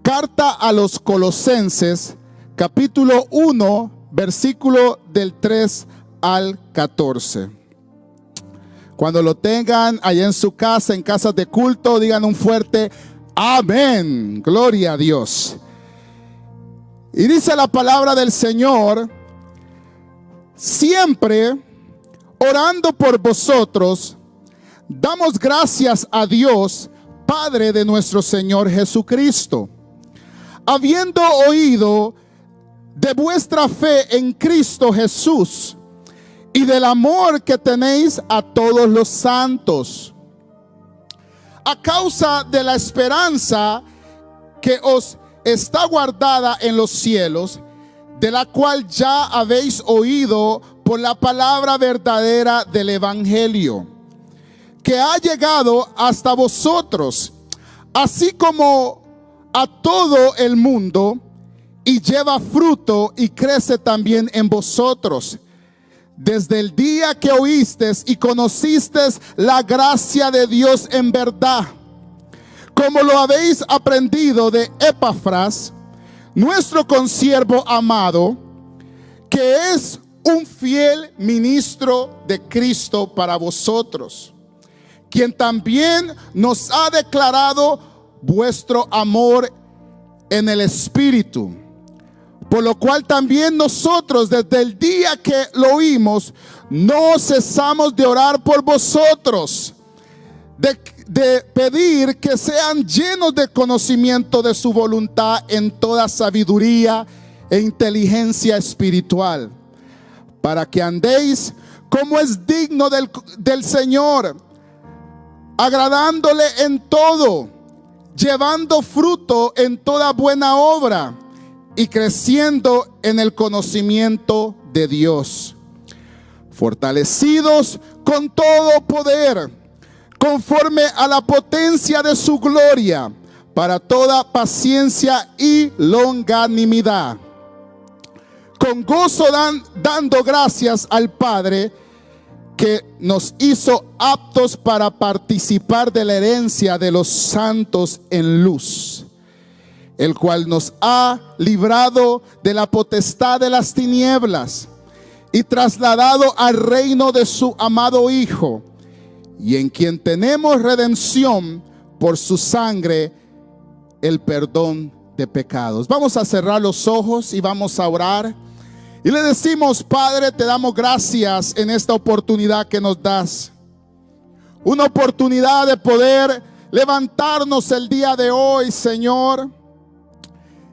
Carta a los Colosenses, capítulo 1, versículo del 3 al 14. Cuando lo tengan allá en su casa, en casas de culto, digan un fuerte amén. Gloria a Dios. Y dice la palabra del Señor: siempre orando por vosotros, damos gracias a Dios, Padre de nuestro Señor Jesucristo, habiendo oído de vuestra fe en Cristo Jesús y del amor que tenéis a todos los santos, a causa de la esperanza que os está guardada en los cielos, de la cual ya habéis oído por la palabra verdadera del evangelio, que ha llegado hasta vosotros, así como a todo el mundo, y lleva fruto y crece también en vosotros, desde el día que oísteis y conocisteis la gracia de Dios en verdad, como lo habéis aprendido de Epafras, nuestro consiervo amado, que es un fiel ministro de Cristo para vosotros, quien también nos ha declarado vuestro amor en el Espíritu, por lo cual también nosotros desde el día que lo oímos no cesamos de orar por vosotros, de pedir que sean llenos de conocimiento de su voluntad en toda sabiduría e inteligencia espiritual, para que andéis como es digno del Señor, agradándole en todo, llevando fruto en toda buena obra y creciendo en el conocimiento de Dios, fortalecidos con todo poder, conforme a la potencia de su gloria, para toda paciencia y longanimidad, con gozo dando gracias al Padre, que nos hizo aptos para participar de la herencia de los santos en luz, el cual nos ha librado de la potestad de las tinieblas y trasladado al reino de su amado Hijo, y en quien tenemos redención por su sangre, el perdón de pecados. Vamos a cerrar los ojos y vamos a orar. Y le decimos: Padre, te damos gracias en esta oportunidad que nos das. Una oportunidad de poder levantarnos el día de hoy, Señor,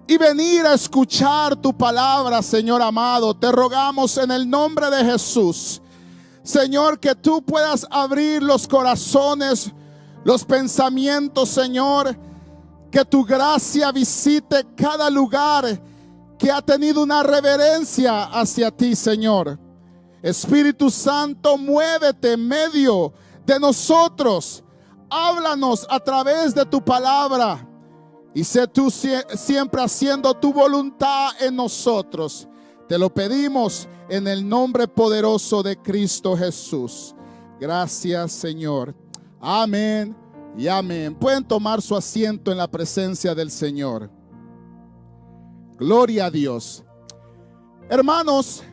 y venir a escuchar tu palabra, Señor amado. Te rogamos en el nombre de Jesús, Señor, que tú puedas abrir los corazones, los pensamientos, Señor, que tu gracia visite cada lugar que ha tenido una reverencia hacia ti, Señor. Espíritu Santo, muévete en medio de nosotros, háblanos a través de tu palabra, y sé tú siempre haciendo tu voluntad en nosotros. Te lo pedimos en el nombre poderoso de Cristo Jesús. Gracias, Señor. Amén y amén. Pueden tomar su asiento en la presencia del Señor. Gloria a Dios. Hermanos,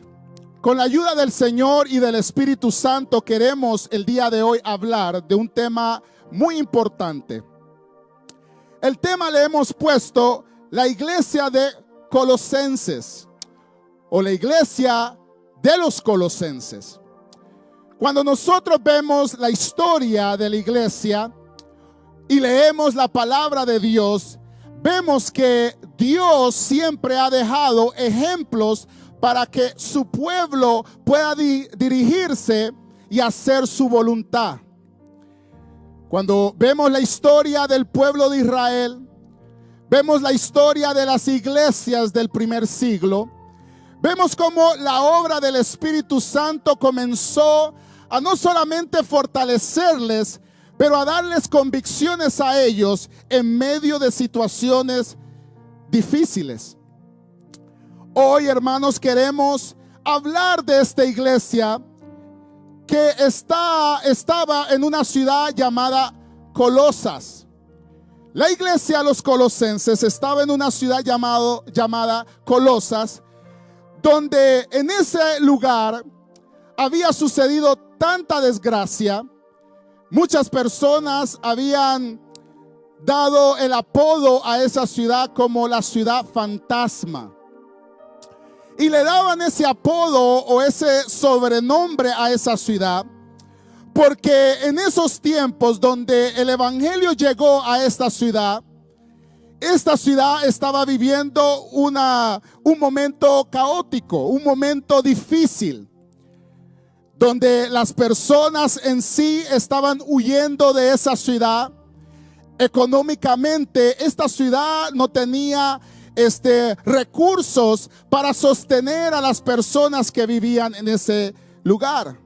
con la ayuda del Señor y del Espíritu Santo queremos el día de hoy hablar de un tema muy importante. El tema le hemos puesto la iglesia de Colosenses, o la iglesia de los Colosenses. Cuando nosotros vemos la historia de la iglesia y leemos la palabra de Dios, vemos que Dios siempre ha dejado ejemplos para que su pueblo pueda dirigirse y hacer su voluntad. Cuando vemos la historia del pueblo de Israel, vemos la historia de las iglesias del primer siglo, vemos cómo la obra del Espíritu Santo comenzó a no solamente fortalecerles, pero a darles convicciones a ellos en medio de situaciones difíciles. Hoy, hermanos, queremos hablar de esta iglesia que estaba en una ciudad llamada Colosas. La iglesia de los colosenses estaba en una ciudad llamada Colosas, donde en ese lugar había sucedido tanta desgracia. Muchas personas habían dado el apodo a esa ciudad como la ciudad fantasma. Y le daban ese apodo o ese sobrenombre a esa ciudad porque en esos tiempos donde el evangelio llegó a esta ciudad estaba viviendo un momento caótico, un momento difícil, donde las personas en sí estaban huyendo de esa ciudad. Económicamente, esta ciudad no tenía recursos para sostener a las personas que vivían en ese lugar.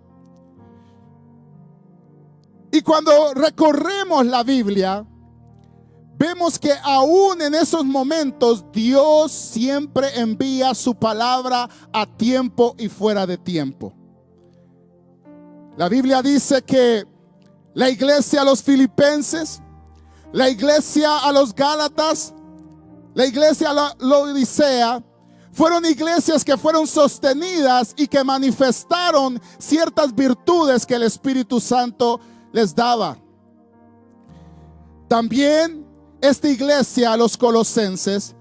Y cuando recorremos la Biblia, vemos que aún en esos momentos Dios siempre envía su palabra a tiempo y fuera de tiempo. La Biblia dice que la iglesia a los filipenses, la iglesia a los gálatas, la iglesia a la Odisea, fueron iglesias que fueron sostenidas y que manifestaron ciertas virtudes que el Espíritu Santo les daba. También esta iglesia a los colosenses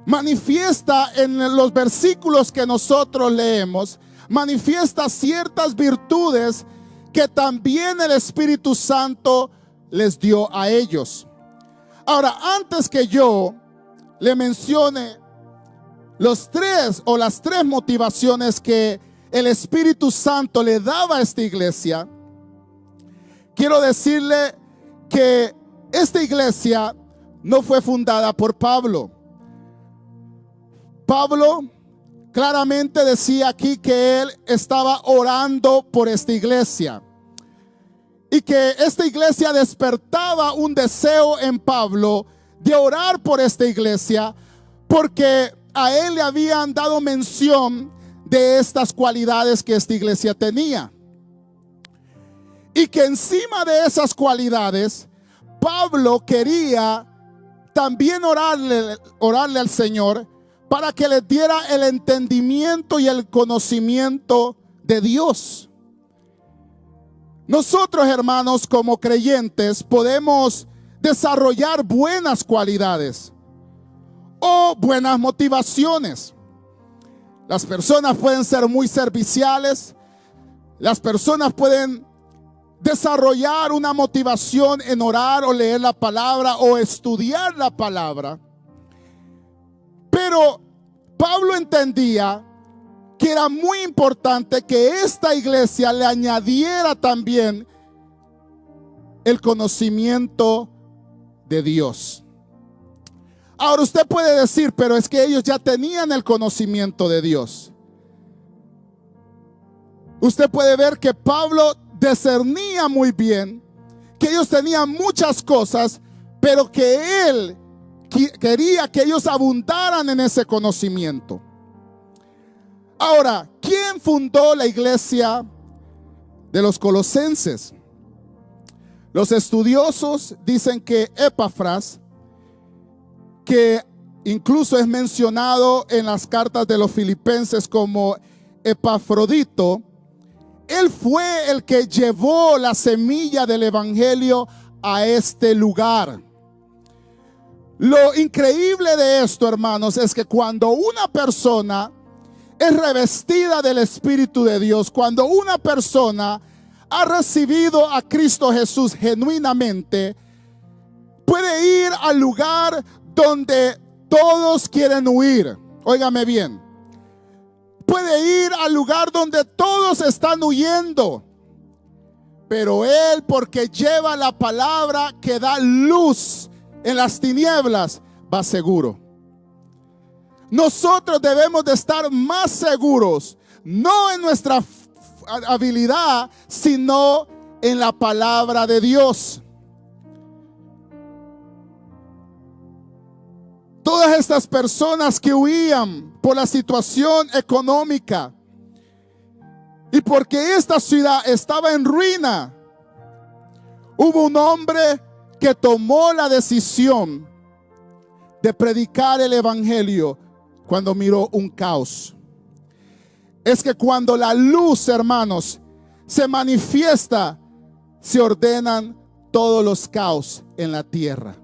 manifiesta en los versículos que nosotros leemos, manifiesta ciertas virtudes que también el Espíritu Santo les dio a ellos. Ahora, antes que yo le mencione las tres motivaciones que el Espíritu Santo le daba a esta iglesia, quiero decirle que esta iglesia no fue fundada por Pablo. Pablo claramente decía aquí que él estaba orando por esta iglesia y que esta iglesia despertaba un deseo en Pablo de orar por esta iglesia, porque a él le habían dado mención de estas cualidades que esta iglesia tenía, y que encima de esas cualidades Pablo quería también orarle al Señor para que le diera el entendimiento y el conocimiento de Dios. Nosotros, hermanos, como creyentes, podemos desarrollar buenas cualidades o buenas motivaciones. Las personas pueden ser muy serviciales, las personas pueden desarrollar una motivación en orar o leer la palabra o estudiar la palabra. Pero Pablo entendía que era muy importante que esta iglesia le añadiera también el conocimiento de Dios. Ahora usted puede decir, pero es que ellos ya tenían el conocimiento de Dios. Usted puede ver que Pablo discernía muy bien que ellos tenían muchas cosas, pero que él quería que ellos abundaran en ese conocimiento. Ahora, ¿quién fundó la iglesia de los colosenses? Los estudiosos dicen que Epafras, que incluso es mencionado en las cartas de los filipenses como Epafrodito, él fue el que llevó la semilla del evangelio a este lugar. Lo increíble de esto, hermanos, es que cuando una persona es revestida del Espíritu de Dios, cuando una persona ha recibido a Cristo Jesús genuinamente, puede ir al lugar donde todos quieren huir. Óigame bien. Puede ir al lugar donde todos están huyendo, pero él, porque lleva la palabra que da luz en las tinieblas, va seguro. Nosotros debemos de estar más seguros, no en nuestra habilidad, sino en la palabra de Dios. Todas estas personas que huían por la situación económica y porque esta ciudad estaba en ruina, hubo un hombre que tomó la decisión de predicar el evangelio cuando miró un caos. Es que cuando la luz, hermanos, se manifiesta, se ordenan todos los caos en la tierra.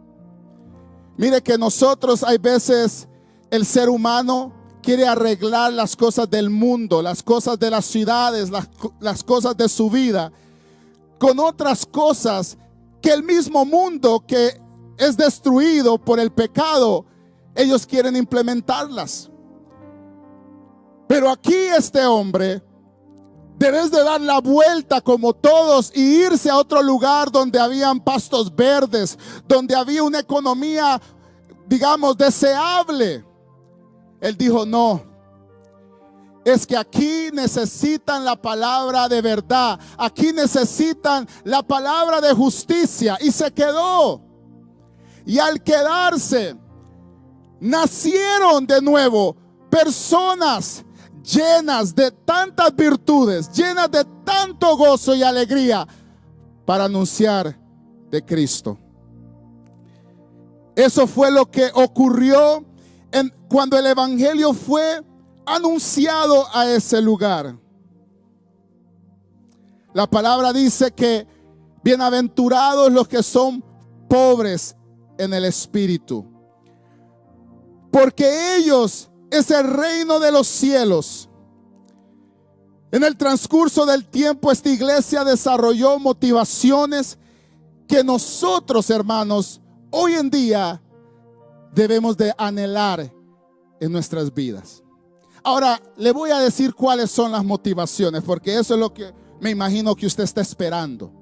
Mire que nosotros, hay veces, el ser humano quiere arreglar las cosas del mundo, las cosas de las ciudades, las cosas de su vida, con otras cosas que el mismo mundo que es destruido por el pecado, ellos quieren implementarlas. Pero aquí este hombre, debes de dar la vuelta como todos y irse a otro lugar donde habían pastos verdes, donde había una economía, digamos, deseable. Él dijo, no, es que aquí necesitan la palabra de verdad, aquí necesitan la palabra de justicia, y se quedó. Y al quedarse, nacieron de nuevo personas llenas de tantas virtudes, llenas de tanto gozo y alegría para anunciar de Cristo. Eso fue lo que ocurrió cuando el evangelio fue anunciado a ese lugar. La palabra dice que bienaventurados los que son pobres en el espíritu, porque ellos es el reino de los cielos. En el transcurso del tiempo, esta iglesia desarrolló motivaciones que nosotros, hermanos, hoy en día debemos de anhelar en nuestras vidas. Ahora, le voy a decir cuáles son las motivaciones, porque eso es lo que me imagino que usted está esperando.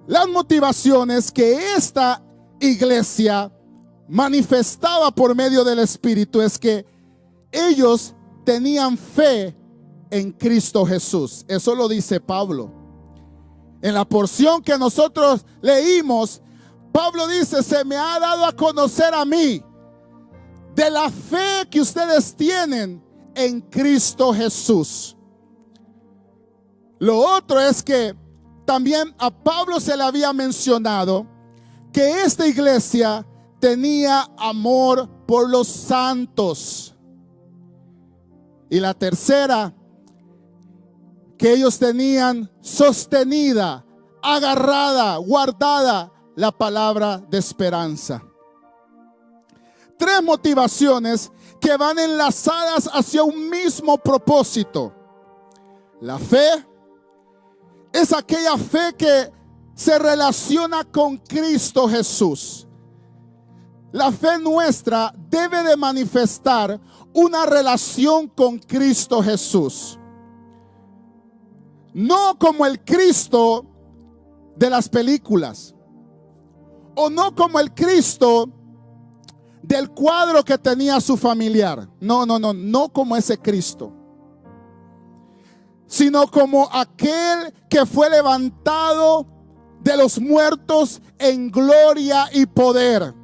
Las motivaciones que esta iglesia manifestaba por medio del Espíritu es que ellos tenían fe en Cristo Jesús. Eso lo dice Pablo. En la porción que nosotros leímos, Pablo dice, se me ha dado a conocer a mí de la fe que ustedes tienen en Cristo Jesús. Lo otro es que también a Pablo se le había mencionado que esta iglesia tenía amor por los santos. Y la tercera, que ellos tenían sostenida, agarrada, guardada la palabra de esperanza. Tres motivaciones que van enlazadas hacia un mismo propósito. La fe es aquella fe que se relaciona con Cristo Jesús. La fe nuestra debe de manifestar una relación con Cristo Jesús. No como el Cristo de las películas, o no como el Cristo del cuadro que tenía su familiar. No como ese Cristo, sino como aquel que fue levantado de los muertos en gloria y poder.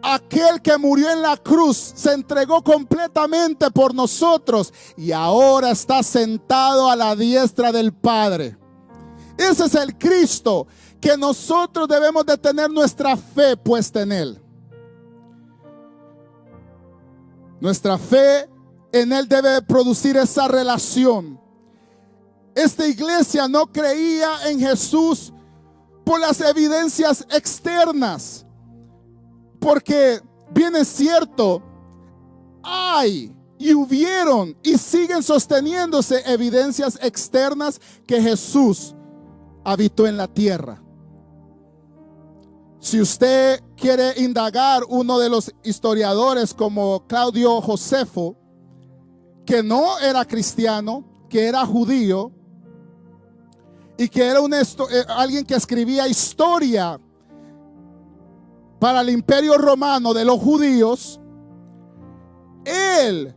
Aquel que murió en la cruz, se entregó completamente por nosotros y ahora está sentado a la diestra del Padre. Ese es el Cristo que nosotros debemos de tener nuestra fe puesta en Él. Nuestra fe en Él debe producir esa relación. Esta iglesia no creía en Jesús por las evidencias externas, porque bien es cierto, hay y hubieron y siguen sosteniéndose evidencias externas que Jesús habitó en la tierra. Si usted quiere indagar, uno de los historiadores como Claudio Josefo, que no era cristiano, que era judío y que era alguien que escribía historia para el imperio romano de los judíos, él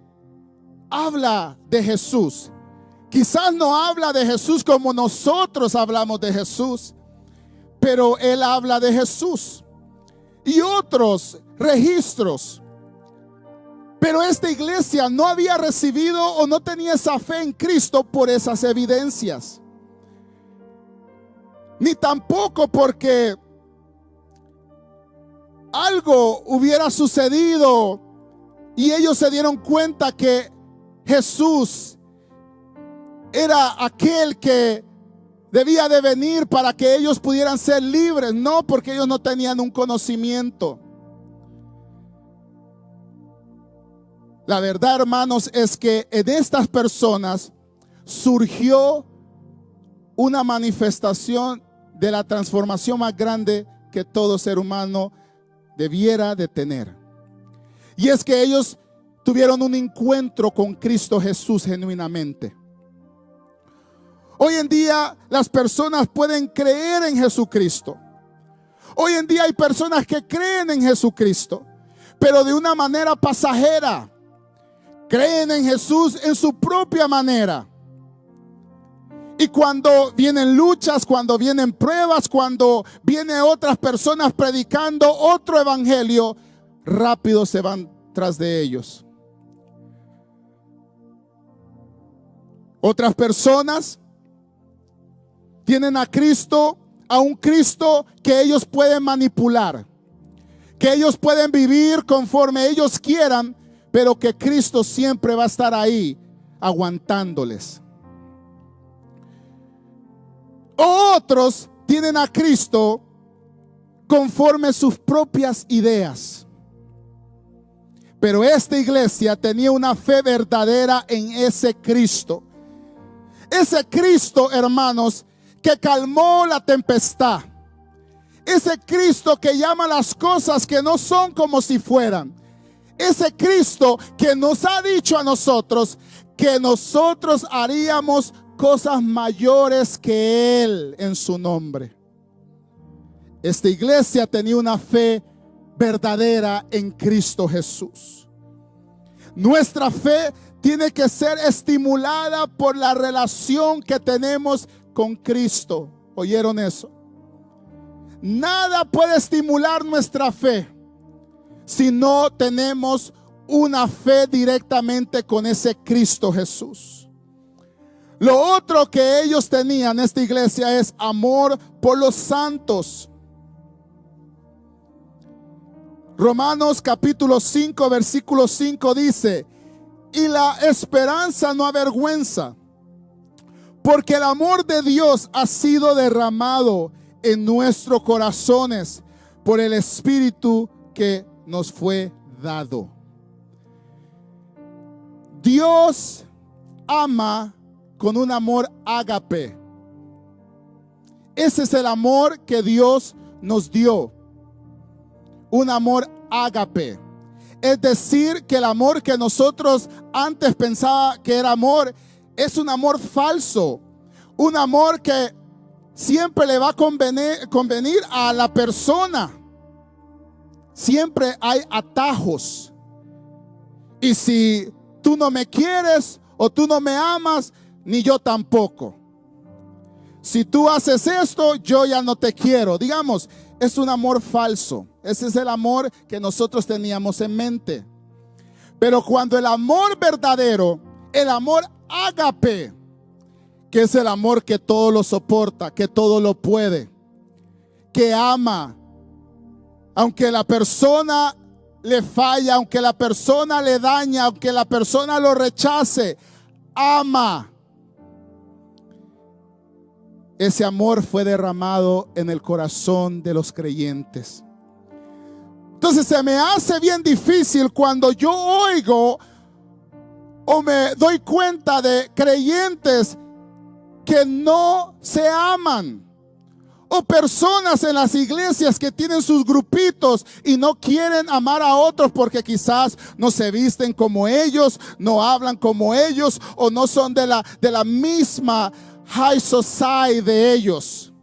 habla de Jesús. Quizás no habla de Jesús como nosotros hablamos de Jesús, pero él habla de Jesús y otros registros. Pero esta iglesia no había recibido o no tenía esa fe en Cristo por esas evidencias. ni tampoco porque algo hubiera sucedido y ellos se dieron cuenta que Jesús era aquel que debía de venir para que ellos pudieran ser libres. No, porque ellos no tenían un conocimiento. La verdad, hermanos, es que en estas personas surgió una manifestación de la transformación más grande que todo ser humano debiera de tener. Y es que ellos tuvieron un encuentro con Cristo Jesús genuinamente. Hoy en día las personas pueden creer en Jesucristo. Hoy en día hay personas que creen en Jesucristo, pero de una manera pasajera. Creen en Jesús en su propia manera. Y cuando vienen luchas, cuando vienen pruebas, cuando vienen otras personas predicando otro evangelio, rápido se van tras de ellos. Otras personas tienen a Cristo, a un Cristo que ellos pueden manipular, que ellos pueden vivir conforme ellos quieran, pero que Cristo siempre va a estar ahí aguantándoles. Otros tienen a Cristo conforme sus propias ideas. Pero esta iglesia tenía una fe verdadera en ese Cristo. Ese Cristo, hermanos, que calmó la tempestad. Ese Cristo que llama las cosas que no son como si fueran. Ese Cristo que nos ha dicho a nosotros que nosotros haríamos cosas mayores que Él en su nombre. Esta iglesia tenía una fe verdadera en Cristo Jesús. Nuestra fe tiene que ser estimulada por la relación que tenemos con Cristo. ¿Oyeron eso? Nada puede estimular nuestra fe si no tenemos una fe directamente con ese Cristo Jesús. Lo otro que ellos tenían en esta iglesia es amor por los santos. Romanos capítulo 5 versículo 5 dice: y la esperanza no avergüenza, porque el amor de Dios ha sido derramado en nuestros corazones por el Espíritu que nos fue dado. Dios ama con un amor ágape. Ese es el amor que Dios nos dio. Un amor ágape. Es decir, que el amor que nosotros antes pensaba que era amor, es un amor falso. Un amor que siempre le va a convenir a la persona. Siempre hay atajos. Y si tú no me quieres o tú no me amas, ni yo tampoco. Si tú haces esto, yo ya no te quiero. Digamos, es un amor falso. Ese es el amor que nosotros teníamos en mente. Pero cuando el amor verdadero, el amor ágape, que es el amor que todo lo soporta, que todo lo puede, que ama, aunque la persona le falla, aunque la persona le daña, aunque la persona lo rechace, ama. Ese amor fue derramado en el corazón de los creyentes. Entonces se me hace bien difícil cuando yo oigo o me doy cuenta de creyentes que no se aman, o personas en las iglesias que tienen sus grupitos y no quieren amar a otros porque quizás no se visten como ellos, no hablan como ellos, o no son de la misma high society de ellos.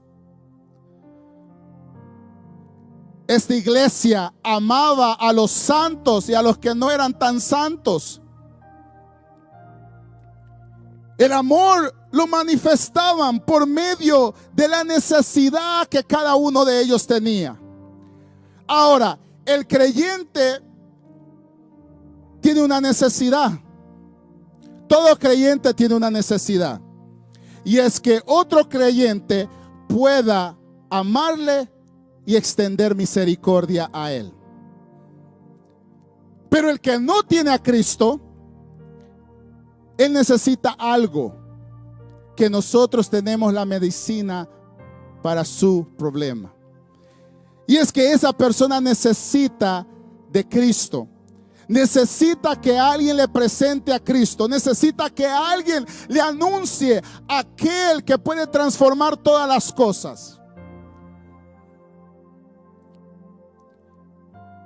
Esta iglesia amaba a los santos y a los que no eran tan santos. El amor lo manifestaban por medio de la necesidad que cada uno de ellos tenía. Ahora, el creyente tiene una necesidad. Todo creyente tiene una necesidad. Y es que otro creyente pueda amarle y extender misericordia a él. Pero el que no tiene a Cristo, él necesita algo, que nosotros tenemos la medicina para su problema. Y es que esa persona necesita de Cristo. Necesita que alguien le presente a Cristo. Necesita que alguien le anuncie a aquel que puede transformar todas las cosas.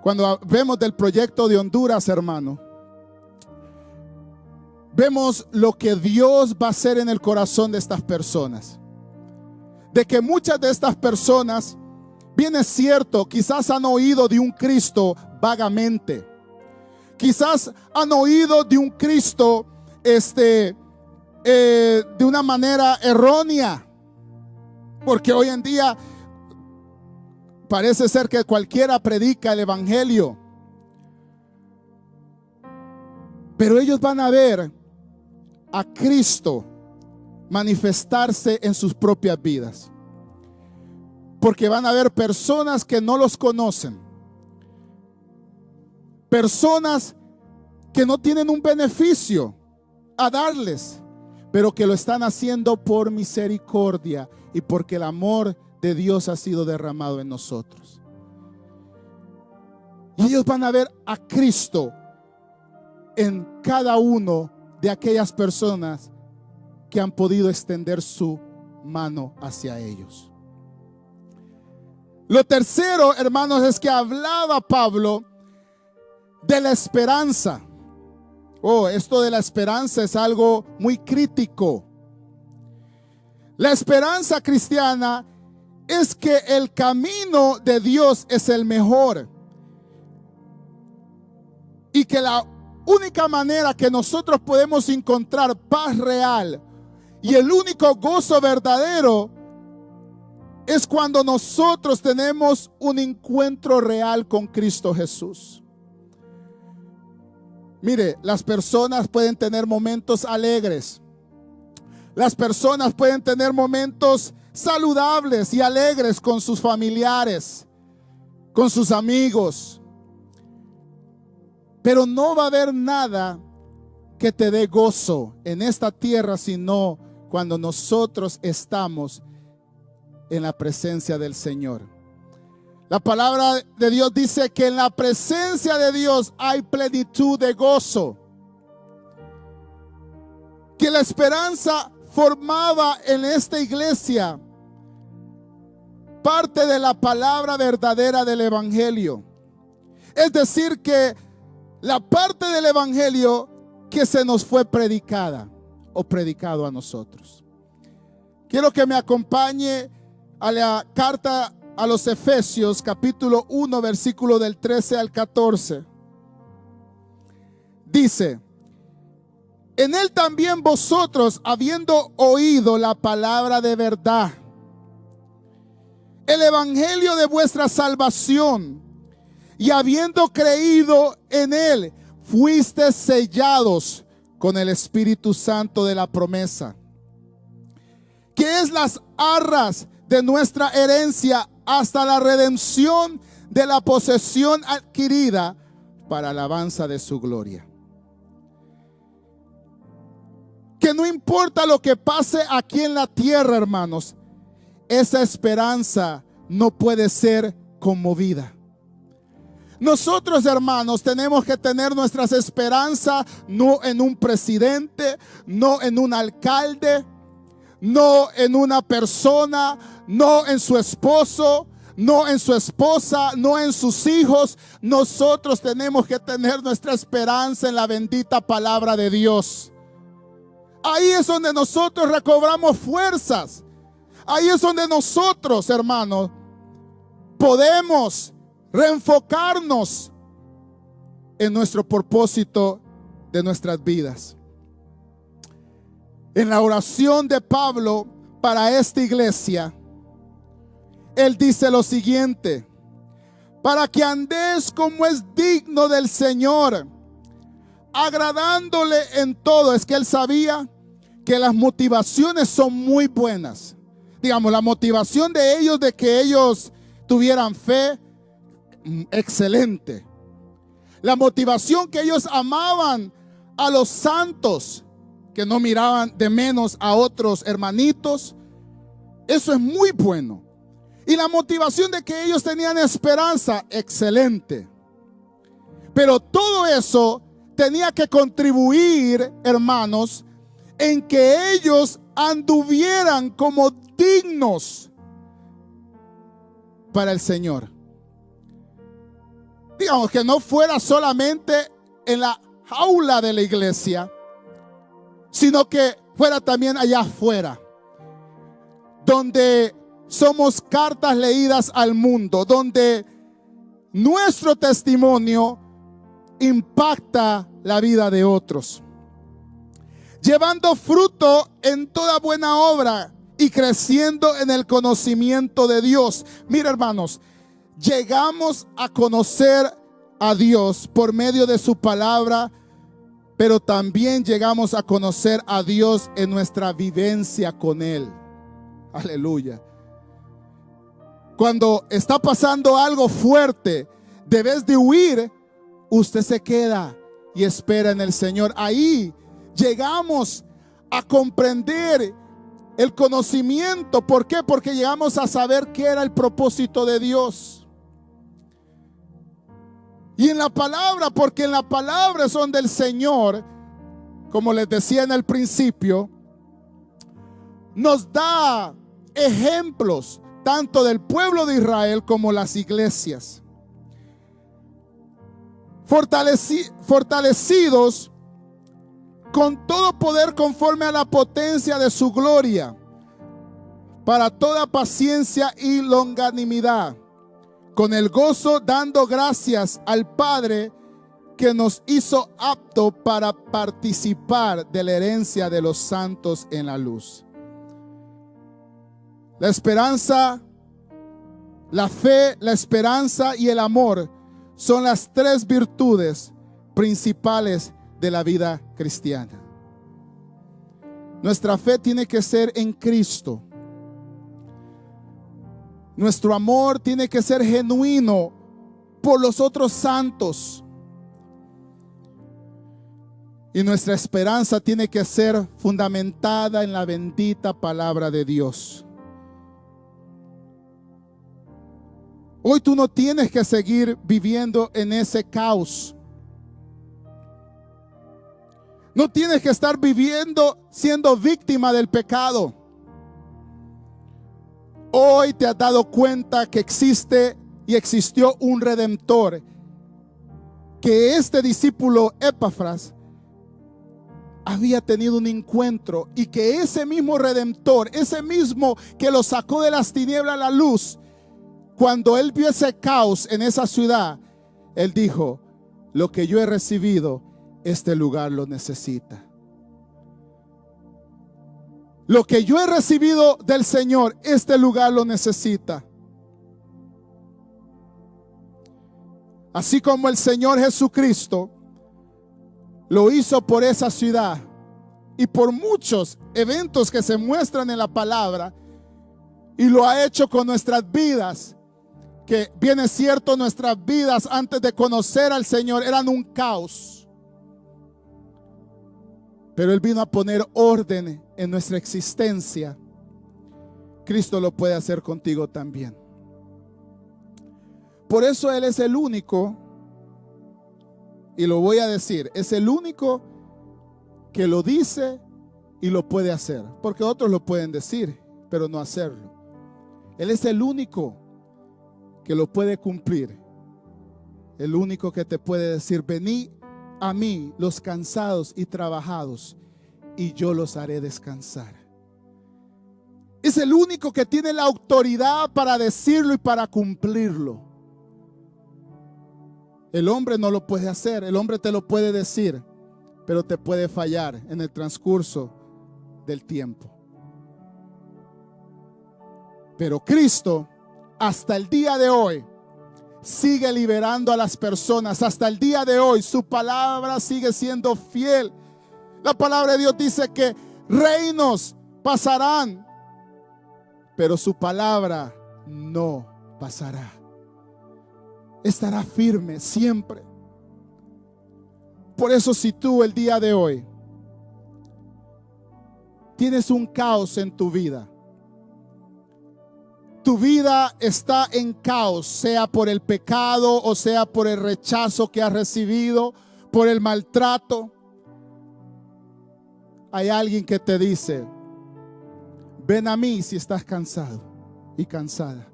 Cuando vemos del proyecto de Honduras, hermano, vemos lo que Dios va a hacer en el corazón de estas personas. De que muchas de estas personas, bien es cierto, quizás han oído de un Cristo vagamente. Quizás han oído de un Cristo de una manera errónea. Porque hoy en día parece ser que cualquiera predica el evangelio. Pero ellos van a ver a Cristo manifestarse en sus propias vidas. Porque van a ver personas que no los conocen. Personas que no tienen un beneficio a darles, pero que lo están haciendo por misericordia y porque el amor de Dios ha sido derramado en nosotros. Y ellos van a ver a Cristo en cada uno de aquellas personas que han podido extender su mano hacia ellos. Lo tercero, hermanos, es que hablaba Pablo de la esperanza. Esto de la esperanza es algo muy crítico. La esperanza cristiana es que el camino de Dios es el mejor y que la única manera que nosotros podemos encontrar paz real y el único gozo verdadero es cuando nosotros tenemos un encuentro real con Cristo Jesús. Mire, las personas pueden tener momentos alegres. Las personas pueden tener momentos saludables y alegres con sus familiares, con sus amigos. Pero no va a haber nada que te dé gozo en esta tierra, sino cuando nosotros estamos en la presencia del Señor. La palabra de Dios dice que en la presencia de Dios hay plenitud de gozo. Que la esperanza formaba en esta iglesia parte de la palabra verdadera del evangelio. Es decir, que la parte del evangelio que se nos fue predicada o predicado a nosotros. Quiero que me acompañe a la carta a los Efesios, capítulo 1, versículo del 13 al 14. Dice: en él también vosotros, habiendo oído la palabra de verdad, el evangelio de vuestra salvación, y habiendo creído en él, fuisteis sellados con el Espíritu Santo de la promesa, que es las arras de nuestra herencia hasta la redención de la posesión adquirida para alabanza de su gloria. Que no importa lo que pase aquí en la tierra, hermanos, esa esperanza no puede ser conmovida. Nosotros, hermanos, tenemos que tener nuestras esperanzas no en un presidente, no en un alcalde, no en una persona, no en su esposo, no en su esposa, no en sus hijos. Nosotros tenemos que tener nuestra esperanza en la bendita palabra de Dios. Ahí es donde nosotros recobramos fuerzas. Ahí es donde nosotros, hermanos, podemos reenfocarnos en nuestro propósito de nuestras vidas. En la oración de Pablo para esta iglesia, él dice lo siguiente: para que andéis como es digno del Señor, agradándole en todo. Es que él sabía que las motivaciones son muy buenas. Digamos, la motivación de ellos, de que ellos tuvieran fe, excelente. La motivación que ellos amaban a los santos, que no miraban de menos a otros hermanitos, eso es muy bueno. Y la motivación de que ellos tenían esperanza, excelente. Pero todo eso tenía que contribuir, hermanos, en que ellos anduvieran como dignos para el Señor. Digamos, que no fuera solamente en la jaula de la iglesia, sino que fuera también allá afuera, donde somos cartas leídas al mundo, donde nuestro testimonio impacta la vida de otros, llevando fruto en toda buena obra y creciendo en el conocimiento de Dios. Mira, hermanos, llegamos a conocer a Dios por medio de su palabra, pero también llegamos a conocer a Dios en nuestra vivencia con Él. Aleluya. Cuando está pasando algo fuerte, debes de huir, usted se queda y espera en el Señor. Ahí llegamos a comprender el conocimiento. ¿Por qué? Porque llegamos a saber qué era el propósito de Dios. Y en la palabra, porque en la palabra es donde el Señor, como les decía en el principio, nos da ejemplos tanto del pueblo de Israel como las iglesias. Fortalecidos con todo poder conforme a la potencia de su gloria, para toda paciencia y longanimidad, con el gozo dando gracias al Padre que nos hizo apto para participar de la herencia de los santos en la luz. La esperanza, la fe, la esperanza y el amor son las tres virtudes principales de la vida cristiana. Nuestra fe tiene que ser en Cristo. Nuestro amor tiene que ser genuino por los otros santos. Y nuestra esperanza tiene que ser fundamentada en la bendita palabra de Dios. Hoy tú no tienes que seguir viviendo en ese caos. No tienes que estar viviendo siendo víctima del pecado. Hoy te has dado cuenta que existe y existió un redentor, que este discípulo Epafras había tenido un encuentro, y que ese mismo redentor, ese mismo que lo sacó de las tinieblas a la luz, cuando él vio ese caos en esa ciudad, él dijo: lo que yo he recibido, este lugar lo necesita. Lo que yo he recibido del Señor, este lugar lo necesita. Así como el Señor Jesucristo lo hizo por esa ciudad y por muchos eventos que se muestran en la palabra, y lo ha hecho con nuestras vidas, que bien es cierto, nuestras vidas antes de conocer al Señor eran un caos, pero Él vino a poner orden en nuestra existencia. Cristo lo puede hacer contigo también. Por eso Él es el único, y lo voy a decir, es el único que lo dice y lo puede hacer, porque otros lo pueden decir, pero no hacerlo. Él es el único que lo puede cumplir, el único que te puede decir: venid a mí los cansados y trabajados, y yo los haré descansar. Es el único que tiene la autoridad para decirlo y para cumplirlo. El hombre no lo puede hacer. El hombre te lo puede decir, pero te puede fallar en el transcurso del tiempo. Pero Cristo, hasta el día de hoy, sigue liberando a las personas. Hasta el día de hoy su palabra sigue siendo fiel. La palabra de Dios dice que reinos pasarán, pero su palabra no pasará. Estará firme siempre. Por eso, si tú el día de hoy tienes un caos en tu vida está en caos, sea por el pecado o sea por el rechazo que has recibido, por el maltrato, hay alguien que te dice: ven a mí si estás cansado y cansada.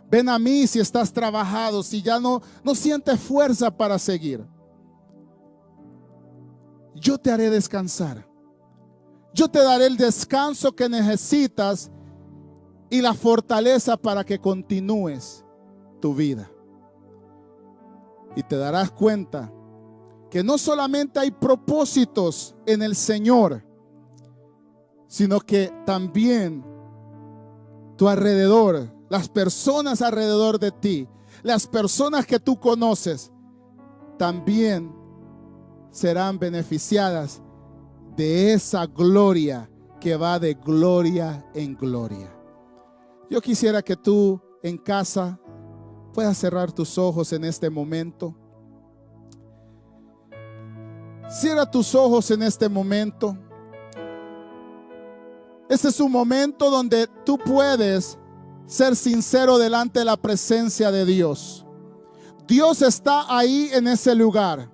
Ven a mí si estás trabajado, si ya no sientes fuerza para seguir. Yo te haré descansar. Yo te daré el descanso que necesitas y la fortaleza para que continúes tu vida. Y te darás cuenta que no solamente hay propósitos en el Señor, sino que también tu alrededor, las personas alrededor de ti, las personas que tú conoces, también serán beneficiadas de esa gloria que va de gloria en gloria. Yo quisiera que tú en casa puedas cerrar tus ojos en este momento. Cierra tus ojos en este momento. Este es un momento donde tú puedes ser sincero delante de la presencia de Dios. Dios está ahí en ese lugar.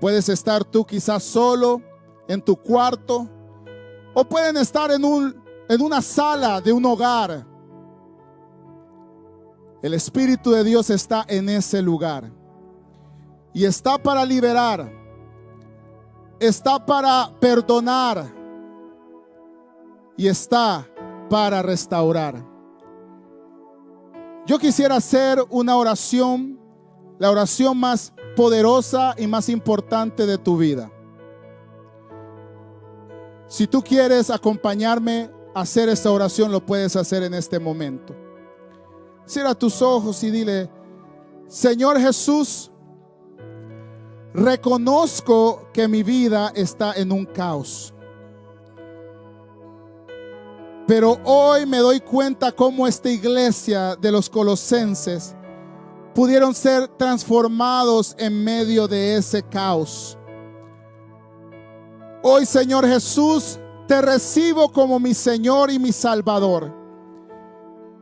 Puedes estar tú quizás solo en tu cuarto, o pueden estar en una sala de un hogar. El Espíritu de Dios está en ese lugar y está para liberar, está para perdonar y está para restaurar. Yo quisiera hacer una oración, la oración más poderosa y más importante de tu vida. Si tú quieres acompañarme a hacer esta oración, lo puedes hacer en este momento. Cierra tus ojos y dile: Señor Jesús, reconozco que mi vida está en un caos, pero hoy me doy cuenta cómo esta iglesia de los Colosenses pudieron ser transformados en medio de ese caos. Hoy, Señor Jesús, te recibo como mi Señor y mi Salvador.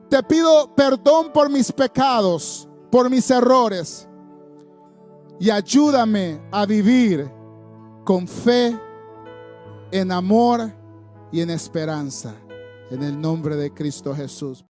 Te pido perdón por mis pecados, por mis errores, y ayúdame a vivir con fe, en amor y en esperanza. En el nombre de Cristo Jesús.